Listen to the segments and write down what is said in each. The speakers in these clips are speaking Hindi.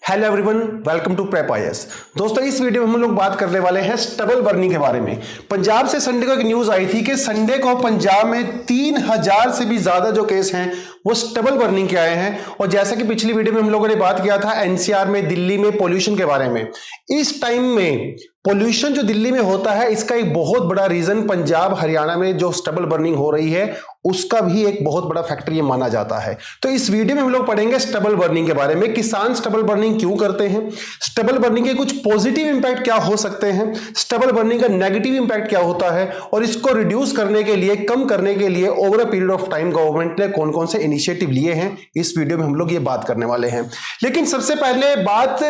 Hello everyone, welcome to prep IAS. दोस्तों, इस वीडियो में हम लोग बात करने वाले हैं स्टबल बर्निंग के बारे में। पंजाब से संडे को एक न्यूज आई थी कि संडे को पंजाब में 3000 से भी ज्यादा जो केस हैं वो स्टबल बर्निंग के आए हैं। और जैसा कि पिछली वीडियो में हम लोगों ने बात किया था एनसीआर में, दिल्ली में पोल्यूशन के बारे में, इस टाइम में पोल्यूशन जो दिल्ली में होता है इसका एक बहुत बड़ा रीजन पंजाब हरियाणा में जो स्टबल बर्निंग हो रही है उसका भी एक बहुत बड़ा फैक्टर ये माना जाता है। तो इस वीडियो में हम लोग पढ़ेंगे स्टबल बर्निंग के बारे में, किसान स्टबल बर्निंग क्यों करते हैं, स्टबल बर्निंग के कुछ पॉजिटिव इंपैक्ट क्या हो सकते हैं, स्टबल बर्निंग का नेगेटिव इंपैक्ट क्या होता है, और इसको रिड्यूस करने के लिए, कम करने के लिए over a period of time government ने कौन कौन से इनिशिएटिव लिए हैं, इस वीडियो में हम लोग ये बात करने वाले हैं। लेकिन सबसे पहले बात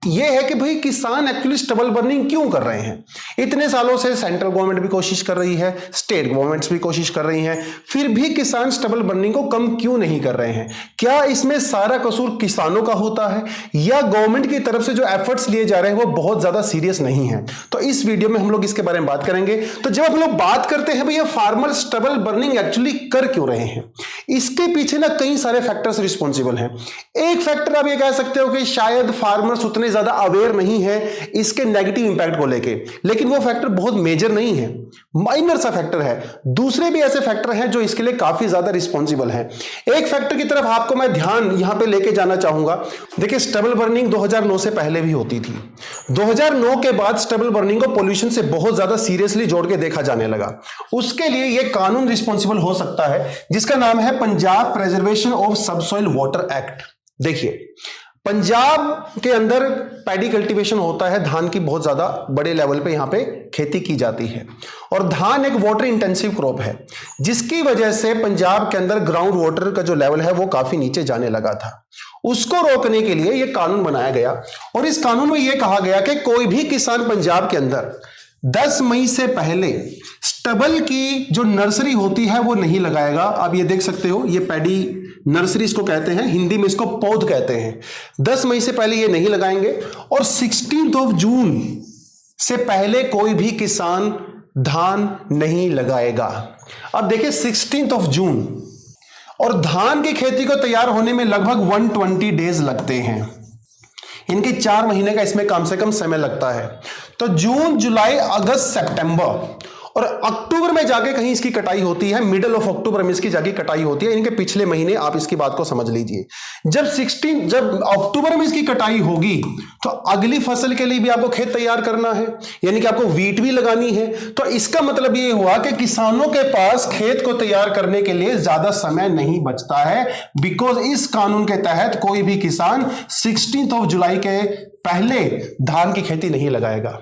यह है कि भाई किसान एक्चुअली स्टबल बर्निंग क्यों कर रहे हैं। इतने सालों से सेंट्रल गवर्नमेंट भी कोशिश कर रही है, स्टेट गवर्नमेंट्स भी कोशिश कर रही हैं, फिर भी किसान स्टबल बर्निंग को कम क्यों नहीं कर रहे हैं। क्या इसमें सारा कसूर किसानों का होता है या गवर्नमेंट की तरफ से जो एफर्ट्स लिए जा रहे हैं वो बहुत ज्यादा सीरियस नहीं है? तो इस वीडियो में हम लोग इसके बारे में बात करेंगे। तो जब हम लोग बात करते हैं भैया फार्मर स्टबल बर्निंग एक्चुअली कर क्यों रहे हैं, इसके पीछे ना कई सारे फैक्टर्स रिस्पॉन्सिबल हैं। एक फैक्टर आप ये कह सकते हो कि शायद फार्मर्स उतने ज्यादा अवेयर नहीं है इसके नेगेटिव इंपैक्ट को लेके, लेकिन वो फैक्टर बहुत मेजर नहीं है, माइनर सा फैक्टर है। दूसरे भी ऐसे फैक्टर हैं जो इसके लिए काफी ज्यादा रिस्पॉन्सिबल हैं। एक फैक्टर की तरफ आपको मैं ध्यान यहां पे लेके जाना चाहूंगा। देखिए, स्टबल बर्निंग 2009 से पहले भी होती थी। 2009 के बाद स्टबल बर्निंग को पोल्यूशन से बहुत ज्यादा सीरियसली जोड़ के देखा जाने लगा। उसके लिए यह कानून रिस्पॉन्सिबल हो सकता है जिसका नाम है Punjab preservation of subsoil water act. देखिए, पंजाब के अंदर पैडी कल्टीवेशन होता है, धान की बहुत ज्यादा बड़े लेवल पे यहां पे खेती की जाती है, और धान एक वाटर इंटेंसिव क्रॉप है जिसकी वजह से पंजाब के अंदर ग्राउंड वाटर का जो लेवल है वो काफी नीचे जाने लगा था। उसको रोकने के लिए यह कानून बनाया गया, और इस कानून में यह कहा गया कि कोई भी किसान पंजाब के अंदर 10 मई से पहले स्टबल की जो नर्सरी होती है वो नहीं लगाएगा। आप ये देख सकते हो, ये पैडी नर्सरी इसको कहते हैं, हिंदी में इसको पौध कहते हैं। 10 मई से पहले ये नहीं लगाएंगे, और 16 जून से पहले कोई भी किसान धान नहीं लगाएगा। अब देखिए, 16 जून, और धान की खेती को तैयार होने में लगभग 120 डेज लगते हैं। इनके 4 महीने का इसमें कम से कम समय लगता है। तो जून, जुलाई, अगस्त, सितंबर और अक्टूबर में जाके कहीं इसकी कटाई होती है। मिडल ऑफ अक्टूबर में इसकी जाके कटाई होती है। इनके पिछले महीने आप इसकी बात को समझ लीजिए। जब अक्टूबर में इसकी कटाई होगी तो अगली फसल के लिए भी आपको खेत तैयार करना है, यानी कि आपको वीट भी लगानी है। तो इसका मतलब ये हुआ कि किसानों के पास खेत को तैयार करने के लिए ज्यादा समय नहीं बचता है, बिकॉज इस कानून के तहत कोई भी किसान 16 जुलाई के पहले धान की खेती नहीं लगाएगा।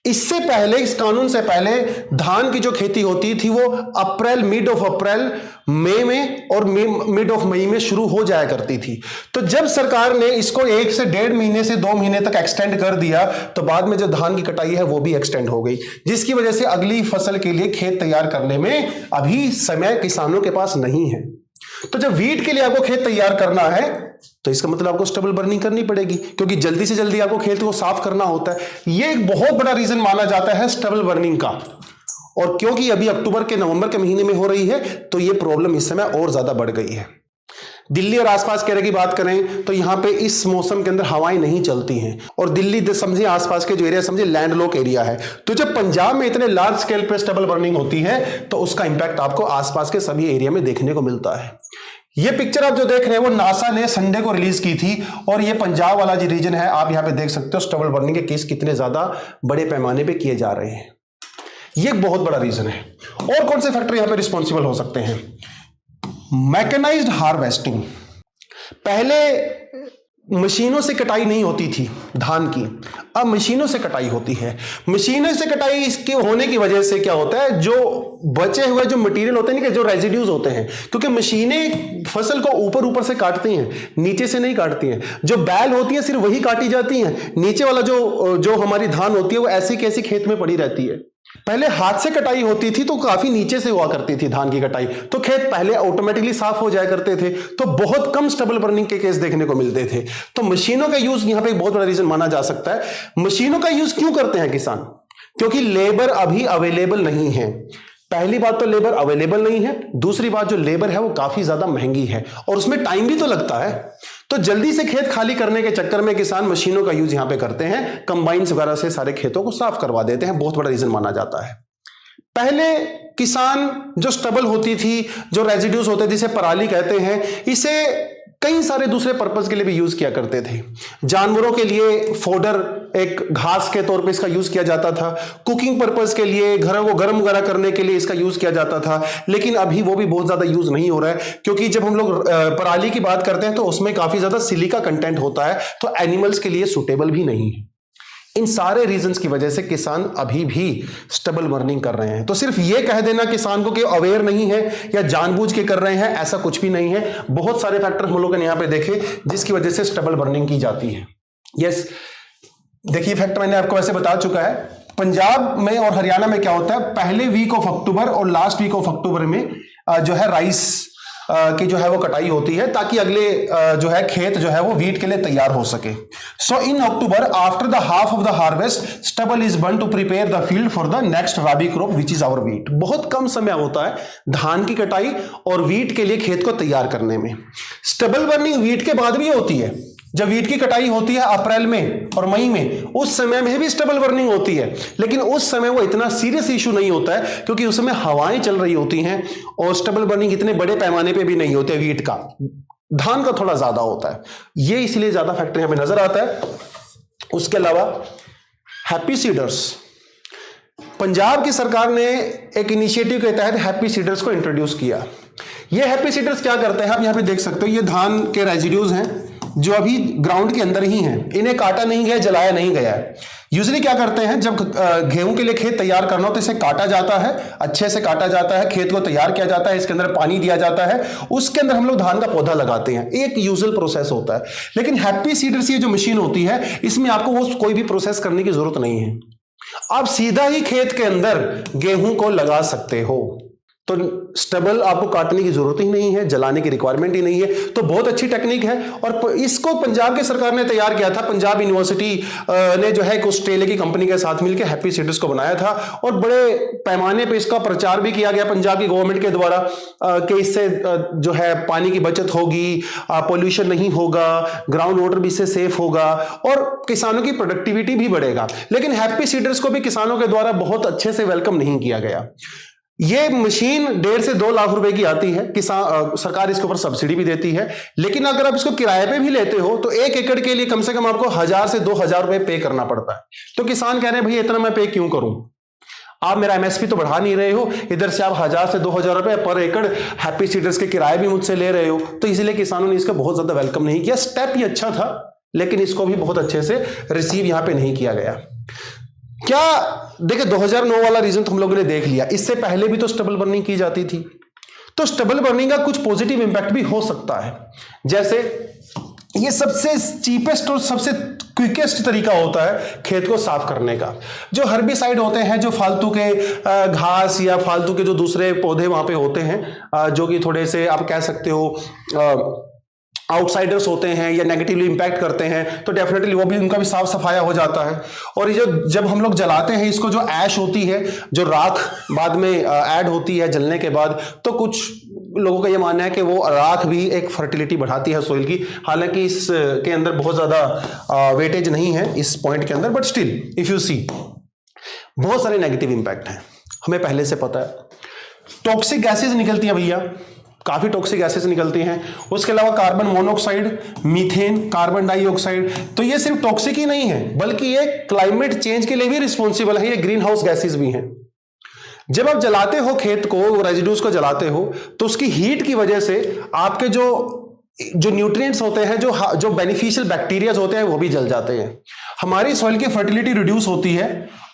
इससे पहले, इस कानून से पहले धान की जो खेती होती थी वो अप्रैल, मिड ऑफ अप्रैल, मई में और मिड ऑफ मई में शुरू हो जाया करती थी। तो जब सरकार ने इसको 1 से 1.5 महीने से 2 महीने तक एक्सटेंड कर दिया तो बाद में जो धान की कटाई है वो भी एक्सटेंड हो गई, जिसकी वजह से अगली फसल के लिए खेत तैयार करने में अभी समय किसानों के पास नहीं है। तो जब वीट के लिए आपको खेत तैयार करना है तो इसका मतलब आपको स्टबल बर्निंग करनी पड़ेगी, क्योंकि जल्दी से जल्दी आपको खेत को साफ करना होता है। यह एक बहुत बड़ा रीजन माना जाता है स्टबल बर्निंग का। और क्योंकि अभी अक्टूबर के, नवंबर के महीने में हो रही है तो यह प्रॉब्लम इस समय और ज्यादा बढ़ गई है। दिल्ली और आसपास के एरिया की बात करें तो यहां पे इस मौसम के अंदर हवाएं नहीं चलती हैं, और दिल्ली समझिए, आसपास के जो एरिया समझिए लैंडलॉक एरिया है। तो जब पंजाब में इतने लार्ज स्केल पे स्टबल बर्निंग होती है तो उसका इंपैक्ट आपको आसपास के सभी एरिया में देखने को मिलता है। ये पिक्चर आप जो देख रहे हैं वो नासा ने संडे को रिलीज की थी, और ये पंजाब वाला जो रीजन है आप यहां पे देख सकते हो स्टबल बर्निंग के केस कितने ज्यादा बड़े पैमाने पे किए जा रहे हैं। ये एक बहुत बड़ा रीजन है। और कौन से फैक्टर यहां पे रिस्पॉन्सिबल हो सकते हैं? Mechanised harvesting. पहले मशीनों से कटाई नहीं होती थी धान की, अब मशीनों से कटाई होती है। मशीनों से कटाई इसके होने की वजह से क्या होता है, जो बचे हुए जो मटेरियल होते हैं ना, जो रेजिड्यूज होते हैं, क्योंकि मशीनें फसल को ऊपर ऊपर से काटती हैं, नीचे से नहीं काटती हैं। जो बैल होती है सिर्फ वही काटी जाती हैं, नीचे वाला जो हमारी धान होती है वो ऐसी कैसी खेत में पड़ी रहती है। पहले हाथ से कटाई होती थी तो काफी नीचे से हुआ करती थी धान की कटाई, तो खेत पहले ऑटोमेटिकली साफ हो जाया करते थे, तो बहुत कम स्टबल बर्निंग के केस देखने को मिलते थे। तो मशीनों का यूज यहां पे एक बहुत बड़ा रीजन माना जा सकता है। मशीनों का यूज क्यों करते हैं किसान? क्योंकि लेबर अभी अवेलेबल नहीं है। पहली बात तो लेबर अवेलेबल नहीं है, दूसरी बात जो लेबर है वो काफी ज्यादा महंगी है और उसमें टाइम भी तो लगता है। तो जल्दी से खेत खाली करने के चक्कर में किसान मशीनों का यूज यहां पे करते हैं, कंबाइंस वगैरह से सारे खेतों को साफ करवा देते हैं, बहुत बड़ा रीजन माना जाता है। पहले किसान जो स्टबल होती थी, जो रेजिड्यूज होते थे, जिसे पराली कहते हैं, इसे कई सारे दूसरे पर्पस के लिए भी यूज किया करते थे। जानवरों के लिए फोडर, एक घास के तौर पे इसका यूज किया जाता था। कुकिंग पर्पस के लिए, घरों को गर्म वगैरह करने के लिए इसका यूज किया जाता था। लेकिन अभी वो भी बहुत ज्यादा यूज नहीं हो रहा है, क्योंकि जब हम लोग पराली की बात करते हैं तो उसमें काफी ज्यादा सिलिका कंटेंट होता है, तो एनिमल्स के लिए सुटेबल भी नहीं है। इन सारे रीजंस की वजह से किसान अभी भी स्टबल बर्निंग कर रहे हैं। तो सिर्फ ये कह देना किसान को कि अवेयर नहीं है या जानबूझ के कर रहे हैं, ऐसा कुछ भी नहीं है। बहुत सारे फैक्टर हम लोगों ने यहां पे देखे जिसकी वजह से स्टबल बर्निंग की जाती है। यस, देखिए फैक्ट मैंने आपको वैसे बता चुका है। पंजाब में और हरियाणा में क्या होता है, पहले वीक ऑफ अक्टूबर और लास्ट वीक ऑफ अक्टूबर में जो है राइस की जो है वो कटाई होती है, ताकि अगले जो है खेत जो है वो वीट के लिए तैयार हो सके। So in October after the half of the harvest stubble is burn to prepare the field for the next rabi crop which is our wheat. बहुत कम समय होता है धान की कटाई और वीट के लिए खेत को तैयार करने में। स्टबल बर्निंग वीट के बाद भी होती है। जब वीट की कटाई होती है अप्रैल में और मई में, उस समय में भी स्टबल बर्निंग होती है, लेकिन उस समय वो इतना सीरियस इशू नहीं होता है, क्योंकि उस समय हवाएं चल रही होती हैं और स्टबल बर्निंग इतने बड़े पैमाने पे भी नहीं होते। वीट का, धान का थोड़ा ज्यादा होता है, ये इसलिए ज्यादा फैक्टर यहां पे नजर आता है। उसके अलावा हैप्पी सीडर्स, पंजाब की सरकार ने एक इनिशिएटिव के तहत हैप्पी सीडर्स को इंट्रोड्यूस किया। ये हैप्पी सीडर्स क्या करते हैं, आप यहां पे देख सकते हो, ये धान के रेजिड्यूज हैं जो अभी ग्राउंड के अंदर ही हैं, इन्हें काटा नहीं गया, जलाया नहीं गया है। यूजुअली क्या करते हैं, जब गेहूं के लिए खेत तैयार करना हो तो इसे काटा जाता है, अच्छे से काटा जाता है, खेत को तैयार किया जाता है, इसके अंदर पानी दिया जाता है, उसके अंदर हम लोग धान का पौधा लगाते हैं। एक यूजुअल प्रोसेस होता है। लेकिन हैप्पी सीडर्स ये जो मशीन होती है, इसमें आपको वो कोई भी प्रोसेस करने की जरूरत नहीं है, आप सीधा ही खेत के अंदर गेहूं को लगा सकते हो। तो स्टबल आपको काटने की जरूरत ही नहीं है, जलाने की रिक्वायरमेंट ही नहीं है। तो बहुत अच्छी टेक्निक है और इसको पंजाब की सरकार ने तैयार किया था। पंजाब यूनिवर्सिटी ने जो है एक ऑस्ट्रेलिया की कंपनी के साथ मिलकर हैप्पी सीडर्स को बनाया था और बड़े पैमाने पे इसका प्रचार भी किया गया पंजाब की गवर्नमेंट के द्वारा कि इससे जो है पानी की बचत होगी, पोल्यूशन नहीं होगा, ग्राउंड वाटर भी इससे सेफ होगा और किसानों की प्रोडक्टिविटी भी बढ़ेगा। लेकिन हैप्पी सीडर्स को भी किसानों के द्वारा बहुत अच्छे से वेलकम नहीं किया गया। ये मशीन 1.5 से 2 लाख रुपए की आती है, किसान सरकार इसके ऊपर सब्सिडी भी देती है। लेकिन अगर आप इसको किराए पे भी लेते हो तो 1 एकड़ के लिए कम से कम आपको 1000 से 2000 रुपए पे करना पड़ता है। तो किसान कह रहे हैं, भैया इतना मैं पे क्यों करूं, आप मेरा एमएसपी तो बढ़ा नहीं रहे हो, इधर से आप 1000 से 2000 रुपए पर एकड़ हैप्पी सीडर्स के किराए भी मुझसे ले रहे हो। तो इसलिए किसानों ने इसका बहुत ज्यादा वेलकम नहीं किया। स्टेप ही अच्छा था, लेकिन इसको भी बहुत अच्छे से रिसीव यहां पे नहीं किया गया। क्या देखिए, 2009 वाला रीजन तो हम लोगों ने देख लिया, इससे पहले भी तो स्टबल बर्निंग की जाती थी। तो स्टबल बर्निंग का कुछ पॉजिटिव इंपैक्ट भी हो सकता है, जैसे ये सबसे चीपेस्ट और सबसे क्विकेस्ट तरीका होता है खेत को साफ करने का। जो हर्बिसाइड होते हैं, जो फालतू के घास या फालतू के जो दूसरे पौधे वहां पे होते हैं, जो कि थोड़े से आप कह सकते हो आउटसाइडर्स होते हैं या नेगेटिवली इंपैक्ट करते हैं, तो डेफिनेटली वो भी, उनका भी साफ सफाया हो जाता है। और ये जब हम लोग जलाते हैं इसको, जो ऐश होती है, जो राख बाद में ऐड होती है जलने के बाद, तो कुछ लोगों का ये मानना है कि वो राख भी एक फर्टिलिटी बढ़ाती है सोइल की। हालांकि इसके अंदर बहुत ज्यादा वेटेज नहीं है इस पॉइंट के अंदर, but still if you see बहुत सारे नेगेटिव इंपैक्ट हैं, हमें पहले से पता है। टॉक्सिक गैसेज निकलती है भैया, काफी टॉक्सिक गैसेस निकलती हैं। उसके अलावा carbon monoxide, methane, carbon dioxide, तो ये सिर्फ टॉक्सिक ही नहीं है, बल्कि ये क्लाइमेट चेंज के लिए भी रिस्पॉन्सिबल है, ये ग्रीन हाउस गैसेस भी हैं। जब आप जलाते हो खेत को, रेजिड्यूज को जलाते हो, तो उसकी हीट की वजह से आपके जो न्यूट्रिएंट्स होते हैं, जो बेनिफिशियल बैक्टीरियाज होते हैं, वो भी जल जाते हैं। हमारी सॉइल की फर्टिलिटी रिड्यूस होती है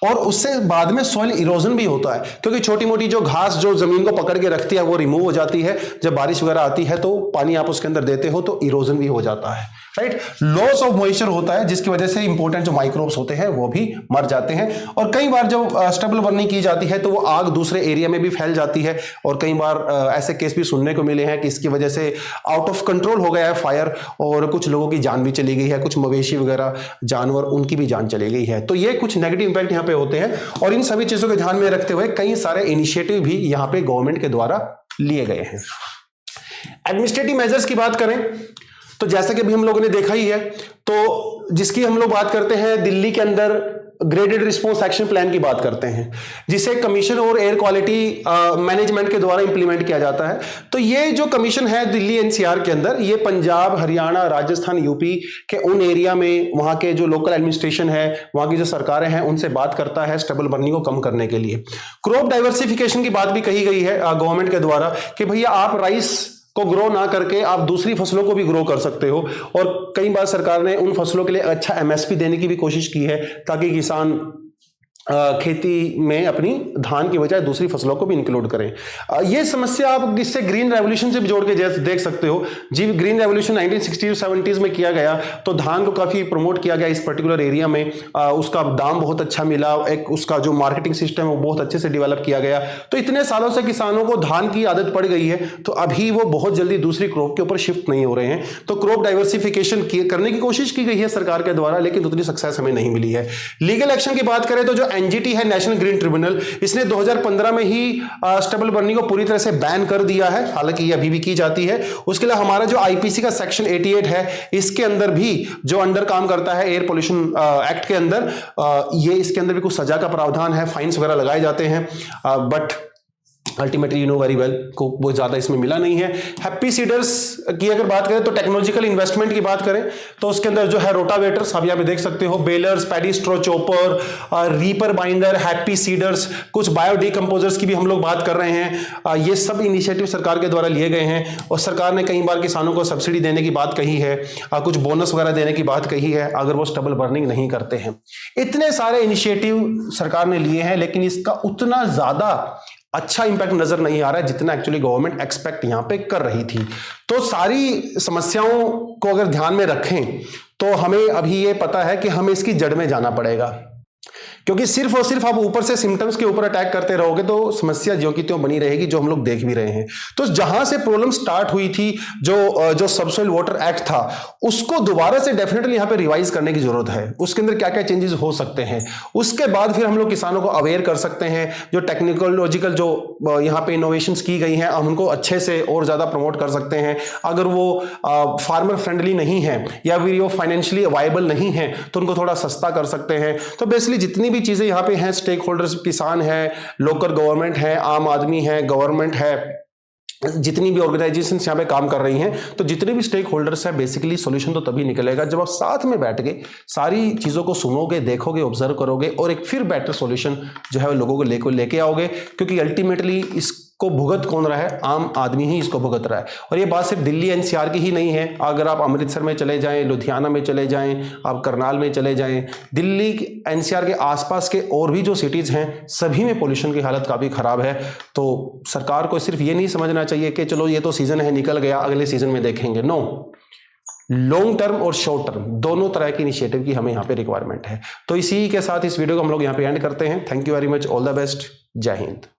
और उससे बाद में सॉइल इरोजन भी होता है, क्योंकि छोटी मोटी जो घास जो जमीन को पकड़ के रखती है वो रिमूव हो जाती है। जब बारिश वगैरह आती है तो पानी आप उसके अंदर देते हो तो इरोजन भी हो जाता है, राइट। लॉस ऑफ मॉइस्चर होता है, जिसकी वजह से इंपॉर्टेंट जो माइक्रोब्स होते हैं वो भी मर जाते हैं। और कई बार जब स्टबल बर्निंग की जाती है तो वो आग दूसरे एरिया में भी फैल जाती है, और कई बार ऐसे केस भी सुनने को मिले हैं कि इसकी वजह से आउट ऑफ कंट्रोल हो गया है फायर और कुछ लोगों की जान भी चली गई है, कुछ मवेशी वगैरह जानवर, उनकी भी जान चली गई है। तो ये कुछ नेगेटिव इंपैक्ट यहाँ पे होते हैं, और इन सभी चीजों को ध्यान में रखते हुए कई सारे इनिशिएटिव भी यहां पे गवर्नमेंट के द्वारा लिए गए हैं। एडमिनिस्ट्रेटिव मेजर्स की बात करें तो जैसा कि अभी हम लोगों ने देखा ही है, तो जिसकी हम लोग बात करते हैं, दिल्ली के अंदर ग्रेडेड रिस्पॉन्स एक्शन प्लान की बात करते हैं, जिसे कमीशन और एयर क्वालिटी मैनेजमेंट के द्वारा इंप्लीमेंट किया जाता है। तो ये जो कमीशन है दिल्ली एनसीआर के अंदर, ये पंजाब, हरियाणा, राजस्थान, यूपी के उन एरिया में वहां के जो लोकल एडमिनिस्ट्रेशन है, वहां की जो सरकारें हैं, उनसे बात करता है स्टेबल बर्निंग को कम करने के लिए। क्रॉप डाइवर्सिफिकेशन की बात भी कही गई है गवर्नमेंट के द्वारा कि भैया आप राइस को ग्रो ना करके आप दूसरी फसलों को भी ग्रो कर सकते हो, और कई बार सरकार ने उन फसलों के लिए अच्छा एमएसपी देने की भी कोशिश की है ताकि किसान खेती में अपनी धान की बजाय दूसरी फसलों को भी इंक्लूड करें। ये समस्या आप इससे ग्रीन रेवोल्यूशन से भी जोड़ के देख सकते हो। जी, ग्रीन रेवोल्यूशन 1960-70s में किया गया तो धान को काफी प्रमोट किया गया इस पर्टिकुलर एरिया में, उसका दाम बहुत अच्छा मिला, एक उसका जो मार्केटिंग सिस्टम है वो बहुत अच्छे से डेवलप किया गया। तो इतने सालों से किसानों को धान की आदत पड़ गई है, तो अभी वो बहुत जल्दी दूसरी क्रॉप के ऊपर शिफ्ट नहीं हो रहे हैं। तो क्रॉप डाइवर्सिफिकेशन करने की कोशिश की गई है सरकार के द्वारा, लेकिन उतनी सक्सेस हमें नहीं मिली है। लीगल एक्शन की बात करें तो जो एनजीटी है, नेशनल ग्रीन ट्रिब्यूनल, इसने 2015 में ही स्टेबल बर्निंग को पूरी तरह से बैन कर दिया है, हालांकि ये अभी भी की जाती है। उसके लिए हमारा जो आईपीसी का सेक्शन 88 है, इसके अंदर भी जो अंडर काम करता है एयर पोल्यूशन एक्ट के अंदर, ये इसके अंदर भी कुछ सजा का प्रावधान है, फाइन्स वगैरह लगाए जाते हैं, but ultimately you know very well को बहुत ज्यादा इसमें मिला नहीं है। हैप्पी सीडर्स की अगर बात करें तो टेक्नोलॉजिकल इन्वेस्टमेंट की बात करें तो उसके अंदर जो है रोटावेटर्स, आप यहाँ पे देख सकते हो, balers, paddy straw chopper, reaper binder, happy seeders, कुछ बायो डिकम्पोजर्स की भी हम लोग बात कर रहे हैं। ये सब इनिशिएटिव सरकार के द्वारा लिए गए हैं, और सरकार ने कई बार किसानों को सब्सिडी देने की बात कही है, कुछ बोनस वगैरह देने की बात कही है अगर वो स्टेबल बर्निंग नहीं करते हैं। इतने सारे इनिशिएटिव सरकार ने लिए हैं, लेकिन इसका उतना ज्यादा अच्छा इंपैक्ट नजर नहीं आ रहा है जितना एक्चुअली गवर्नमेंट एक्सपेक्ट यहां पे कर रही थी। तो सारी समस्याओं को अगर ध्यान में रखें तो हमें अभी ये पता है कि हमें इसकी जड़ में जाना पड़ेगा, क्योंकि सिर्फ और सिर्फ आप ऊपर से सिम्टम्स के ऊपर अटैक करते रहोगे तो समस्या ज्यों की त्यों बनी रहेगी, जो हम लोग देख भी रहे हैं। तो जहां से प्रॉब्लम स्टार्ट हुई थी, जो सबसॉइल वाटर एक्ट था, उसको दोबारा से डेफिनेटली यहां पे रिवाइज करने की जरूरत है। उसके अंदर क्या क्या चेंजेस हो सकते हैं, उसके बाद फिर हम लोग किसानों को अवेयर कर सकते हैं। जो टेक्नोलॉजिकल जो यहाँ पे इनोवेशंस की गई हैं, हम उनको अच्छे से और ज्यादा प्रमोट कर सकते हैं। अगर वो फार्मर फ्रेंडली नहीं है या फिर वो फाइनेंशियली वायबल नहीं है तो उनको थोड़ा सस्ता कर सकते हैं। तो बेसिकली जितनी भी चीजें यहाँ पे हैं, स्टेक होल्डर्स, किसान है, लोकल गवर्नमेंट है, आम आदमी है, गवर्नमेंट है, जितनी भी ऑर्गेनाइजेशंस यहाँ पे काम कर रही हैं, तो जितने भी स्टेक होल्डर्स हैं, बेसिकली सॉल्यूशन तो तभी निकलेगा जब आप साथ में बैठ के सारी चीजों को सुनोगे, देखोगे, ऑब्जर्व करोगे और एक फिर बेटर सॉल्यूशन जो है वो लोगों को लेके आओगे। क्योंकि अल्टीमेटली इसको भुगत कौन रहा है? आम आदमी ही इसको भुगत रहा है। और ये बात सिर्फ दिल्ली एनसीआर की ही नहीं है। अगर आप अमृतसर में चले जाएं, लुधियाना में चले जाएं, आप करनाल में चले जाएं, दिल्ली एनसीआर के आसपास के और भी जो सिटीज हैं, सभी में पोल्यूशन की हालत काफी खराब है। तो सरकार को सिर्फ ये नहीं समझना चाहिए कि चलो ये तो सीजन है, निकल गया, अगले सीजन में देखेंगे। नो, लॉन्ग टर्म और शॉर्ट टर्म दोनों तरह की इनिशिएटिव की हमें यहाँ पे रिक्वायरमेंट है। तो इसी के साथ इस वीडियो को हम लोग यहाँ पे एंड करते हैं। Thank you very much, all the best, जय हिंद।